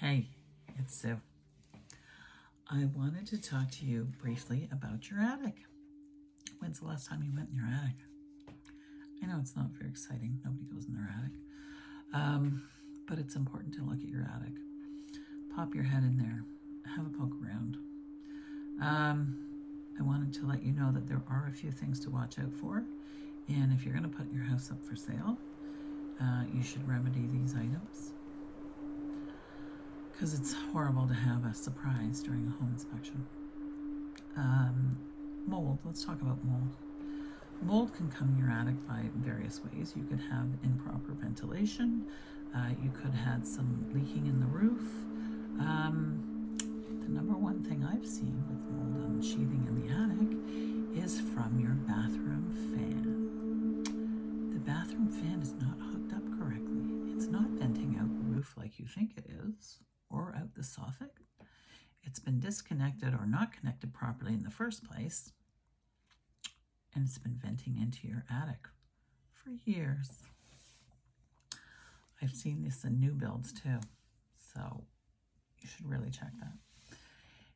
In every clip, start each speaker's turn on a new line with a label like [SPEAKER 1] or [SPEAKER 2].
[SPEAKER 1] Hey, it's Sue. I wanted to talk to you briefly about your attic. When's the last time you went in your attic? I know it's not very exciting. Nobody goes in their attic. But it's important to look at your attic. Pop your head in there. Have a poke around. I wanted to let you know that there are a few things to watch out for. And if you're going to put your house up for sale, you should remedy these items. Because it's horrible to have a surprise during a home inspection. Mold. Let's talk about mold. Mold can come in your attic by various ways. You could have improper ventilation. You could have some leaking in the roof. The number one thing I've seen with mold and sheathing in the attic is from your bathroom fan. The bathroom fan is not hooked up correctly. It's not venting out the roof like you think it is, or out the soffit. It's been disconnected or not connected properly in the first place, and it's been venting into your attic for years. I've seen this in new builds too, so you should really check that.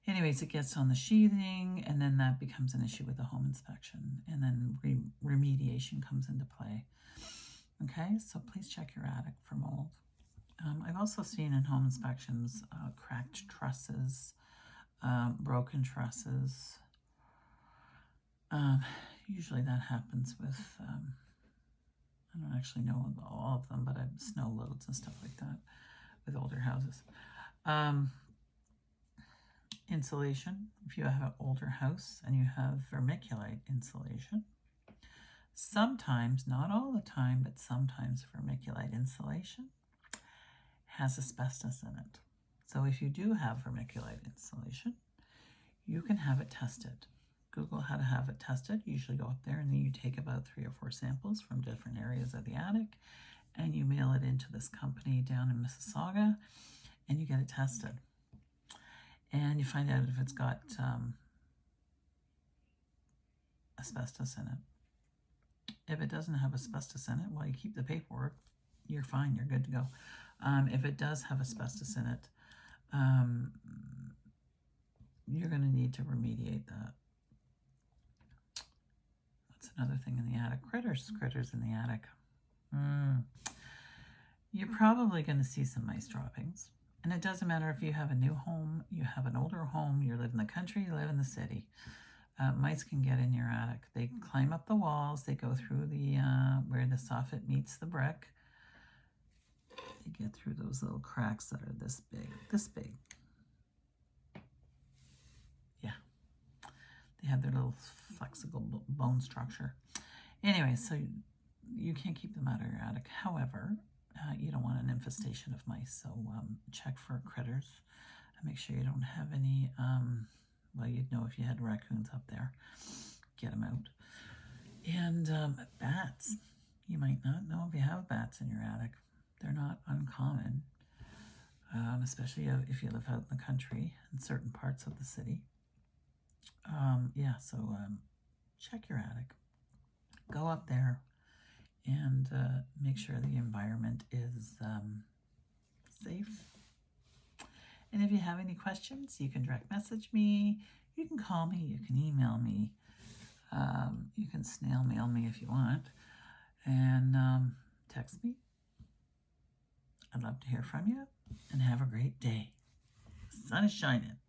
[SPEAKER 1] Anyways, it gets on the sheathing, and then that becomes an issue with the home inspection, and then remediation comes into play. Okay, so please check your attic for mold. I've also seen in home inspections cracked trusses, broken trusses. Usually that happens with, I don't actually know all of them, but snow loads and stuff like that with older houses. Insulation, if you have an older house and you have vermiculite insulation, sometimes, not all the time, but sometimes vermiculite insulation has asbestos in it. So if you do have vermiculite insulation, you can have it tested. Google how to have it tested. You usually go up there and then you take about 3 or 4 samples from different areas of the attic and you mail it into this company down in Mississauga and you get it tested. And you find out if it's got asbestos in it. If it doesn't have asbestos in it, well, you keep the paperwork, you're fine, you're good to go. If it does have asbestos in it, you're going to need to remediate that. What's another thing in the attic? Critters in the attic. You're probably going to see some mice droppings. And it doesn't matter if you have a new home, you have an older home, you live in the country, you live in the city. Mice can get in your attic. They climb up the walls, they go through the where the soffit meets the brick. They get through those little cracks that are this big. Yeah. They have their little flexible bone structure. Anyway, so you can't keep them out of your attic. However, you don't want an infestation of mice, so check for critters. Make sure you don't have any, well, you'd know if you had raccoons up there. Get them out. And bats. You might not know if you have bats in your attic. They're not uncommon, especially if you live out in the country in certain parts of the city. Yeah, so check your attic. Go up there and make sure the environment is safe. And if you have any questions, you can direct message me, you can call me, you can email me, you can snail mail me if you want, and text me. I'd love to hear from you, and have a great day. The sun is shining.